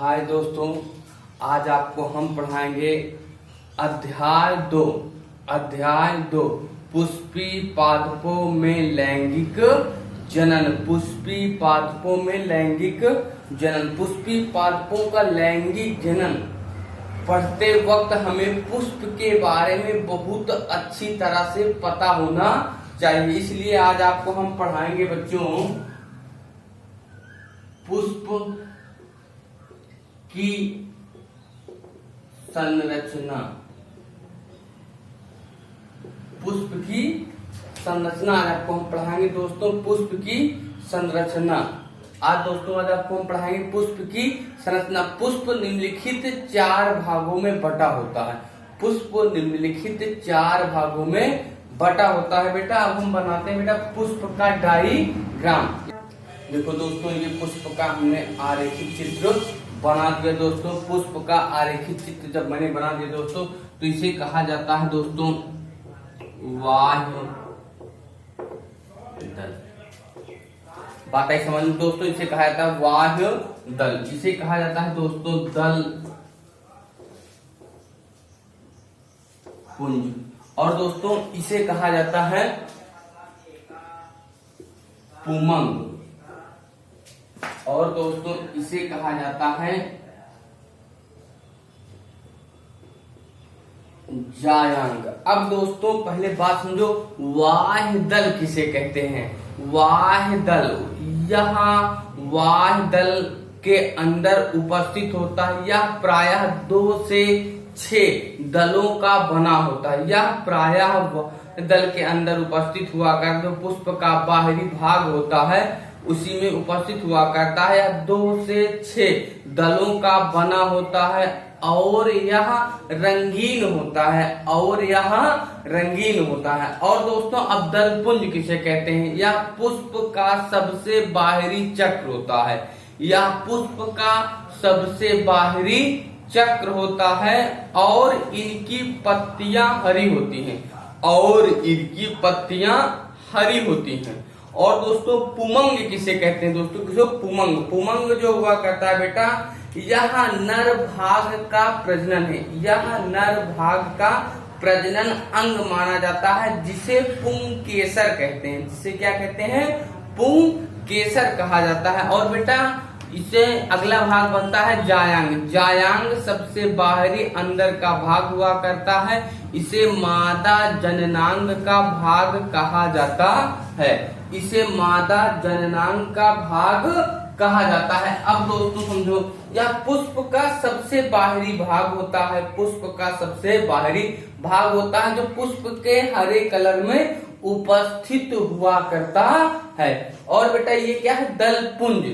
हाय दोस्तों, आज आपको हम पढ़ाएंगे अध्याय 2 पुष्पी पादपों में लैंगिक जनन। पुष्पी पादपों में लैंगिक जनन। पुष्पी पादपों का लैंगिक जनन पढ़ते वक्त हमें पुष्प के बारे में बहुत अच्छी तरह से पता होना चाहिए। इसलिए आज आपको हम पढ़ाएंगे बच्चों पुष्प की संरचना। पुष्प की संरचना आज आपको हम पढ़ाएंगे दोस्तों पुष्प की संरचना। आज आपको हम पढ़ाएंगे पुष्प की संरचना। पुष्प निम्नलिखित 4 भागों में बटा होता है। पुष्प निम्नलिखित 4 भागों में बटा होता है बेटा। अब हम बनाते हैं बेटा पुष्प का डायग्राम। देखो दोस्तों, ये पुष्प का हमने आरेखित चित्र बना दिया दोस्तों। पुष्प का आरेखित चित्र जब मैंने बना दिया दोस्तों, तो इसे कहा जाता है दोस्तों बाह्य दल। बात आई समझ में दोस्तों, इसे कहा जाता है बाह्य दल। इसे कहा जाता है दोस्तों दल पुंज। और दोस्तों इसे कहा जाता है पुमंग। और दोस्तों इसे कहा जाता है जायांग। अब दोस्तों पहले बात समझो, बाह्य दल किसे कहते हैं। बाह्य दल, यहाँ बाह्य दल के अंदर उपस्थित होता है। यह प्रायः 2 से 6 दलों का बना होता है। यह प्रायः दल के अंदर उपस्थित हुआ करता है। पुष्प का बाहरी भाग होता है उसी में उपस्थित हुआ करता है। 2 से 6 दलों का बना होता है और यह रंगीन होता है। और दोस्तों अब दल पुंज किसे कहते हैं। यह पुष्प का सबसे बाहरी चक्र होता है। यह पुष्प का सबसे बाहरी चक्र होता है और इनकी पत्तियां हरी होती हैं। और दोस्तों पुमंग किसे कहते हैं दोस्तों। पुमंग जो हुआ करता है बेटा, यह नर भाग का प्रजनन है। यह नर भाग का प्रजनन अंग माना जाता है, जिसे पुंकेसर कहते हैं। जिसे क्या कहते हैं, पुंकेसर कहा जाता है। और बेटा इसे अगला भाग बनता है जायांग। जायांग सबसे बाहरी अंदर का भाग हुआ करता है। इसे मादा जननांग का भाग कहा जाता है। अब दोस्तों समझो, यह पुष्प का सबसे बाहरी भाग होता है। जो पुष्प के हरे कलर में उपस्थित हुआ करता है। और बेटा ये क्या है, दलपुंज।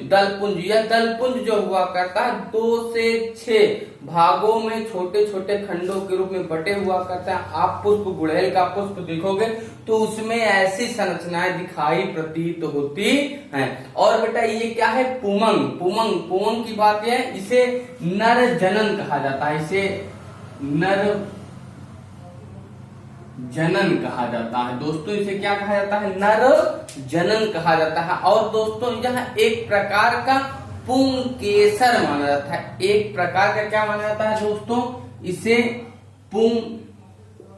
यह दलपुंज जो हुआ करता है 2 से 6 भागों में छोटे छोटे खंडों के रूप में बटे हुआ करता है। आप गुड़हल का पुष्प देखोगे तो उसमें ऐसी संरचनाएं दिखाई प्रतीत होती हैं। और बेटा ये क्या है, पुमंग की बात है, इसे नर जनन कहा जाता है। जनन कहा जाता है दोस्तों। इसे क्या कहा जाता है, नर जनन कहा जाता है। और दोस्तों यह एक प्रकार का पुंकेसर माना जाता है। एक प्रकार का क्या माना जाता है दोस्तों, इसे पुंकेसर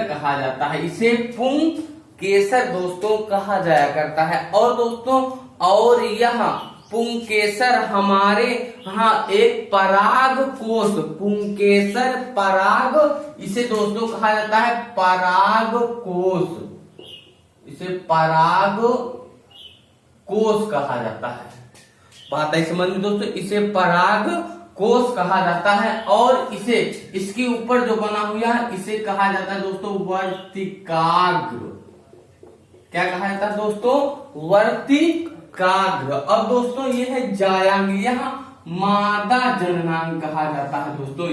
कहा जाता है। इसे पुंकेसर दोस्तों कहा जाया करता है। और दोस्तों और यह पुंकेसर हमारे यहाँ एक पराग कोष, पुंकेसर पराग, इसे दोस्तों कहा जाता है पराग कोष। इसे पराग कोष कहा जाता है। बात है समझ में दोस्तों, इसे पराग कोष कहा जाता है। और इसे इसके ऊपर जो बना हुआ है इसे कहा जाता है दोस्तों वर्तिकाग्र। क्या कहा जाता है दोस्तों, वर्तिकाग्र। अब दोस्तों ये है जायांग। यहाँ मादा जननांग कहा जाता है दोस्तों।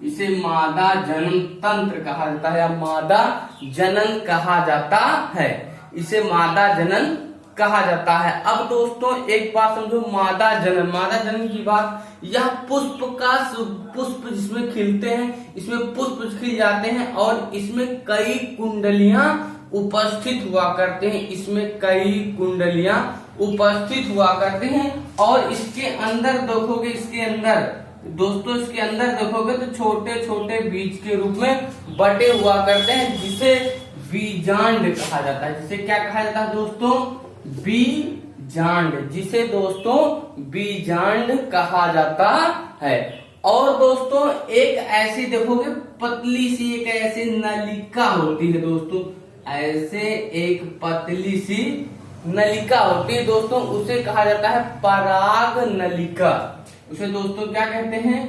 इसे मादा जनन तंत्र कहा जाता है या मादा जनन कहा जाता है। इसे मादा जनन कहा जाता है। अब दोस्तों एक बात समझो, मादा जनन की बात, यह पुष्प जिसमें खिलते हैं, इसमें पुष्प खिल जाते हैं और इसमें कई कुंडलियां उपस्थित हुआ करते हैं। उपस्थित हुआ करते हैं। और इसके अंदर देखोगे, इसके अंदर दोस्तों, इसके अंदर देखोगे तो छोटे छोटे बीज के रूप में बटे हुआ करते हैं, जिसे बीजांड कहा जाता है। जिसे क्या कहा जाता है दोस्तों? बीजांड। जिसे दोस्तों बीजांड कहा जाता है। और दोस्तों एक ऐसी देखोगे पतली सी एक ऐसी नलिका होती है दोस्तों, ऐसे एक पतली सी नलिका होती है दोस्तों, उसे कहा जाता है पराग नलिका। उसे दोस्तों क्या कहते हैं?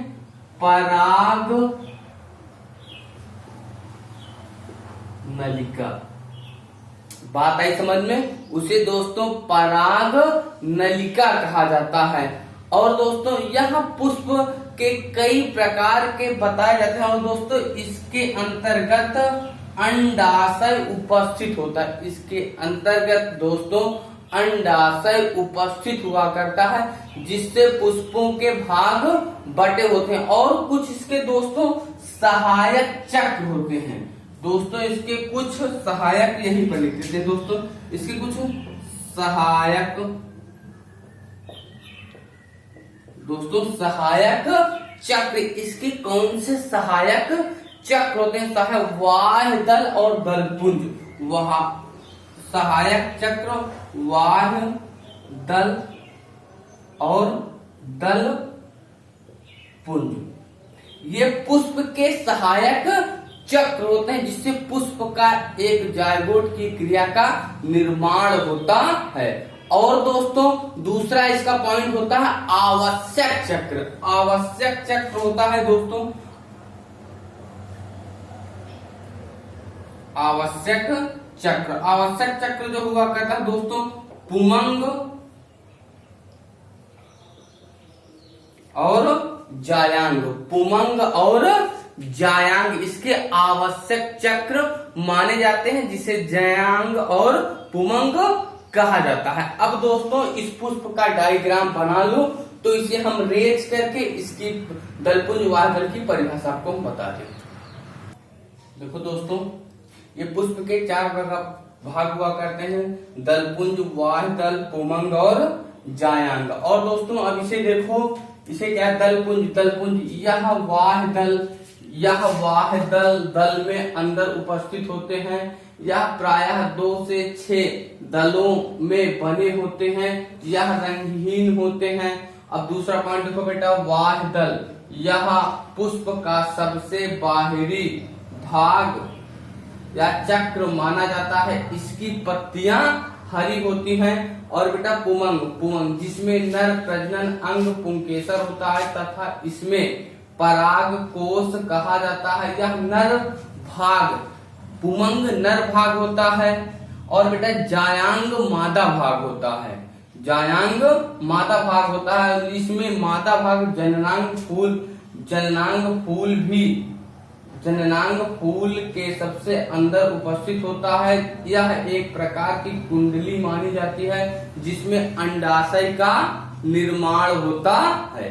पराग नलिका। बात आई समझ में? उसे दोस्तों पराग नलिका कहा जाता है। और दोस्तों यहाँ पुष्प के कई प्रकार के बताए जाते हैं। और दोस्तों इसके अंतर्गत अंडाशय उपस्थित होता है। इसके अंतर्गत दोस्तों अंडाशय उपस्थित हुआ करता है, जिससे पुष्पों के भाग बटे होते हैं। और कुछ इसके दोस्तों सहायक चक्र होते हैं। दोस्तों इसके कुछ सहायक, यही पर लिख देते हैं दोस्तों, इसके कुछ सहायक दोस्तों सहायक चक्र। इसके कौन से सहायक चक्र होते हैं? सहायक वाह्य दल और दलपुंज। वह सहायक चक्र वाह्य दल और दल पुंज, ये पुष्प के सहायक चक्र होते हैं, जिससे पुष्प का एक जायगोट की क्रिया का निर्माण होता है। और दोस्तों दूसरा इसका पॉइंट होता है आवश्यक चक्र। आवश्यक चक्र होता है दोस्तों, आवश्यक चक्र। आवश्यक चक्र जो हुआ करता है दोस्तों पुमंग और जायांग। पुमंग और जायांग इसके आवश्यक चक्र माने जाते हैं, जिसे जायांग और पुमंग कहा जाता है। अब दोस्तों इस पुष्प का डायग्राम बना लो, तो इसे हम रेज करके इसकी दलपुंज वाह्य दल की परिभाषा आपको हम बता दें। देखो दोस्तों ये पुष्प के 4 भाग हुआ करते हैं, दलपुंज, वाह्य दल, पुमंग और जायांग। और दोस्तों अब इसे देखो, इसे क्या है? दलपुंज। दलपुंज यह वाह्य दल, यह वाह्य दल दल में अंदर उपस्थित होते हैं। यह प्रायः 2 से 6 दलों में बने होते हैं। यह रंगहीन होते हैं। अब दूसरा पॉइंट देखो बेटा, वाह्य दल यह पुष्प का सबसे बाहरी भाग या चक्र माना जाता है। इसकी पत्तियां हरी होती हैं। और बेटा पुमंग, पुमंग जिसमें नर प्रजनन अंग पुंकेसर होता है तथा इसमें पराग कोश कहा जाता है। यह नर भाग, पुमंग नर भाग होता है। और बेटा जायांग मादा भाग होता है। जायांग मादा भाग होता है। इसमें मादा भाग जननांग फूल, जननांग फूल भी जननांग फूल के सबसे अंदर उपस्थित होता है। यह एक प्रकार की कुंडली मानी जाती है, जिसमें अंडाशय का निर्माण होता है।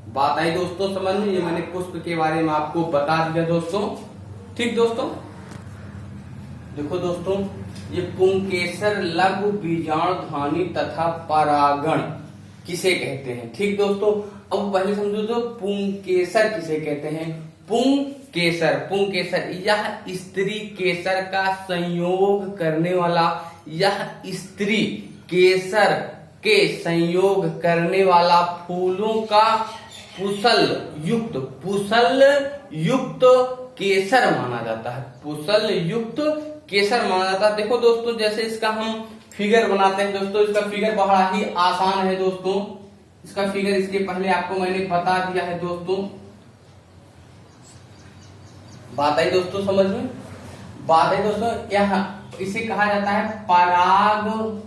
बात आई दोस्तों समझ में? ये मैंने पुष्प के बारे में आपको बता दिया दोस्तों। ठीक दोस्तों, देखो दोस्तों ये पुंकेसर, लघु बीजाणुध्वनि तथा परागण किसे कहते हैं? ठीक दोस्तों, अब पहले समझो तो पुंकेसर किसे कहते हैं? पुंकेसर, पुंकेसर यह स्त्री केसर का संयोग करने वाला, यह स्त्री केसर के संयोग करने वाला फूलों का पुसल युक्त केसर माना जाता है। पुसल युक्त केसर माना जाता है। देखो दोस्तों जैसे इसका हम फिगर बनाते हैं दोस्तों, इसका फिगर बड़ा ही आसान है दोस्तों। इसका फिगर इसके पहले आपको मैंने बता दिया है दोस्तों। बात आई दोस्तों समझ में? बात आई दोस्तों, यह इसे कहा जाता है पराग,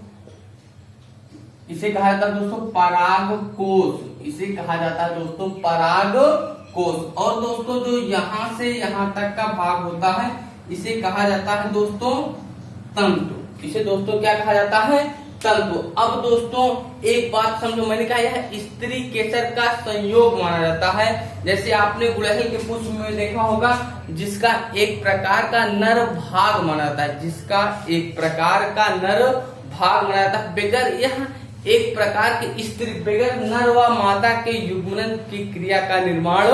इसे कहा जाता है दोस्तों पराग कोश। इसे कहा जाता है दोस्तों पराग कोश। और दोस्तों जो यहां से यहां तक का भाग होता है इसे कहा जाता है दोस्तों तंतु। इसे दोस्तों क्या कहा जाता है? तंतु। अब दोस्तों एक बात समझो, मैंने कहा यह स्त्री केसर का संयोग माना जाता है। जैसे आपने गुड़हल के पुष्प में देखा होगा, जिसका एक प्रकार का नर भाग माना जाता है, जिसका एक प्रकार का नर भाग माना जाता है। बगैर यह एक प्रकार की स्त्री, बगैर नर व मादा के युग्मन की क्रिया का निर्माण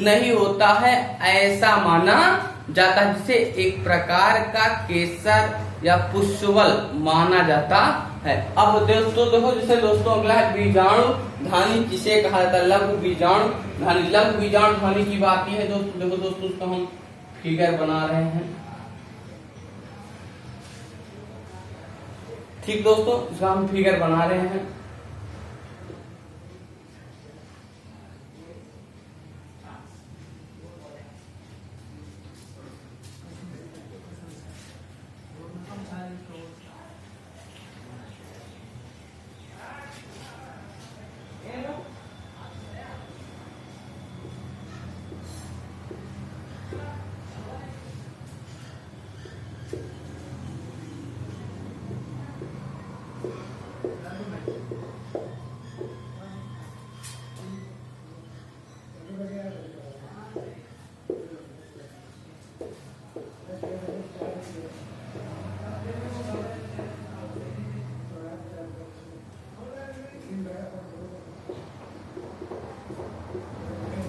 नहीं होता है, ऐसा माना जाता है, जिसे एक प्रकार का केसर या पुष्पबल माना जाता है। अब दोस्तों देखो, जैसे दोस्तों अगला है बीजाणु धानी, किसे कहा जाता है? लघु बीजाणु धानी। लघु बीजाणु धानी की बात यह है दोस्तों, देखो दोस्तों उसको हम फिगर बना रहे हैं। ठीक दोस्तों, इसका हम फिगर बना रहे हैं।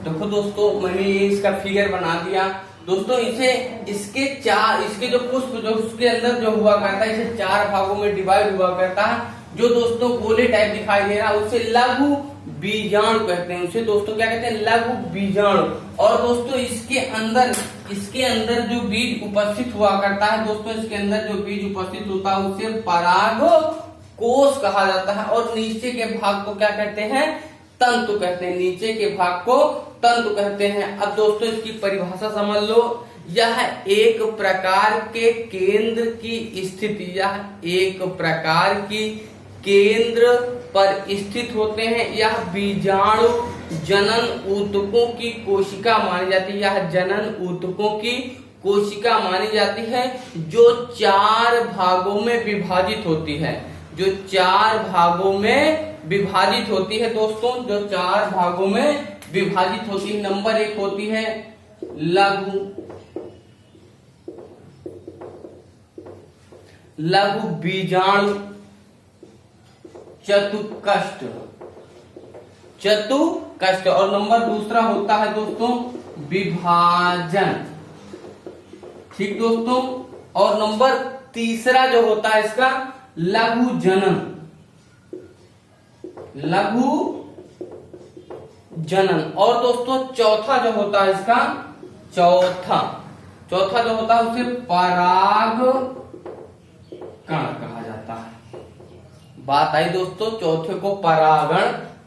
देखो दोस्तों, मैंने इसका फिगर बना दिया दोस्तों। इसके जो पुष्प जो उसके अंदर जो हुआ करता है, इसे 4 भागों में डिवाइड हुआ करता है। जो दोस्तों गोले टाइप दिखाई दे रहा है उसे लघु बीजाणु कहते हैं। उसे दोस्तों क्या कहते हैं? लघु बीजाणु। और दोस्तों इसके अंदर जो बीज उपस्थित हुआ करता है दोस्तों, इसके अंदर जो बीज उपस्थित होता है उसे पराग कोष कहा जाता है। और नीचे के भाग को क्या कहते हैं? तंतु कहते हैं। नीचे के भाग को तंतु कहते हैं। अब दोस्तों इसकी परिभाषा समझ लो। यह एक प्रकार के केंद्र की स्थिति, यह एक प्रकार की केंद्र पर स्थित होते हैं। यह बीजाणु जनन ऊतकों की कोशिका मानी जाती है। यह जनन ऊतकों की कोशिका मानी जाती है, जो 4 भागों में विभाजित होती है। जो 4 भागों में विभाजित होती है दोस्तों, जो 4 भागों में विभाजित होती है। नंबर 1 होती है लघु बीजाणु चतुष्क। और नंबर दूसरा होता है दोस्तों विभाजन। ठीक दोस्तों। और नंबर तीसरा जो होता है इसका लघु जनन। और दोस्तों चौथा जो होता है इसका चौथा जो होता है उसे परागकण कहा जाता है। बात आई दोस्तों, चौथे को परागण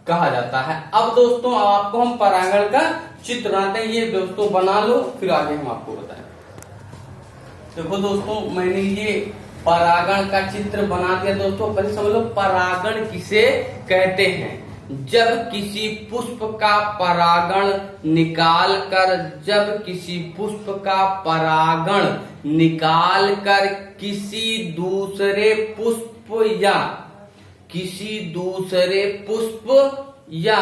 कहा जाता है। अब दोस्तों आपको हम परागण का चित्र बनाते हैं। ये दोस्तों बना लो, फिर आगे हम आपको बताएं। देखो दोस्तों, मैंने ये परागण का चित्र बना दिया दोस्तों। पहले समझ लो परागण किसे कहते हैं। जब किसी पुष्प का परागण निकाल कर किसी दूसरे पुष्प या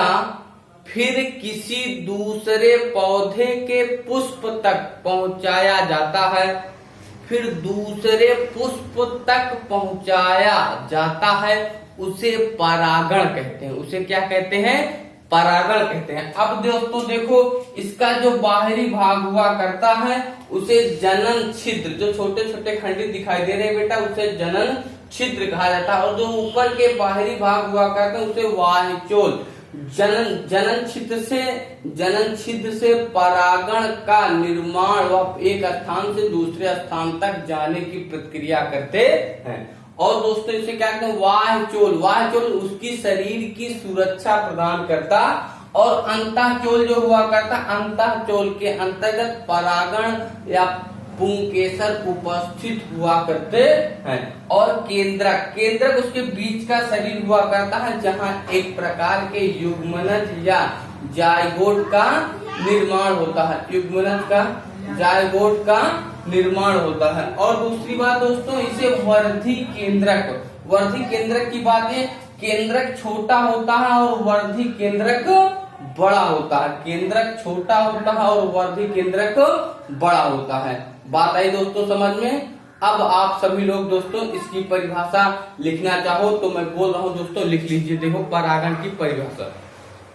फिर किसी दूसरे पौधे के पुष्प तक पहुंचाया जाता है, फिर दूसरे पुष्प तक पहुंचाया जाता है, उसे परागण कहते हैं। उसे क्या कहते हैं? परागण कहते हैं। अब दोस्तों देखो, इसका जो बाहरी भाग हुआ करता है उसे जनन छिद्र, जो छोटे छोटे खंडित दिखाई दे रहे हैं बेटा, उसे जनन छिद्र कहा जाता है। और जो ऊपर के बाहरी भाग हुआ करते हैं उसे वाह्यचोल। जनन छिद्र से परागण का निर्माण व एक स्थान से दूसरे स्थान तक जाने की प्रक्रिया करते हैं। और दोस्तों इसे क्या कहते हैं? वाह्यचोल उसकी शरीर की सुरक्षा प्रदान करता। और अंतःचोल जो हुआ करता, अंतःचोल के अंतर्गत परागण या पुंकेसर उपस्थित हुआ करते हैं। और केंद्रक उसके बीच का शरीर हुआ करता है, जहां एक प्रकार के युग्मनज या जायगोट का निर्माण होता है। जायगोट का निर्माण होता है। और दूसरी बात दोस्तों, इसे वर्धी केंद्रक की बात है। केंद्रक छोटा होता है और वर्धी केंद्रक बड़ा होता है। केंद्रक छोटा होता है और वर्धी केंद्रक बड़ा होता है। बात आई दोस्तों समझ में। अब आप सभी लोग दोस्तों इसकी परिभाषा लिखना चाहो तो मैं बोल रहा हूं दोस्तों, लिख लीजिए। देखो परागण की परिभाषा,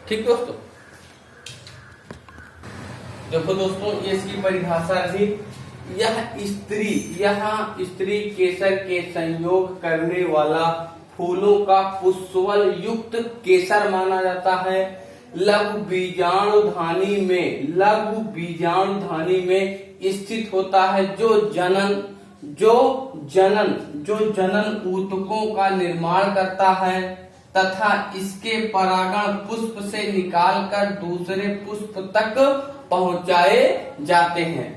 ठीक दोस्तों। देखो दोस्तों ये इसकी परिभाषा रही। यह स्त्री केसर के संयोग करने वाला फूलों का पुष्पबल युक्त केसर माना जाता है। लघु बीजाणुधानी में स्थित होता है, जो जनन ऊतकों का निर्माण करता है तथा इसके परागण पुष्प से निकालकर दूसरे पुष्प तक पहुंचाए जाते हैं।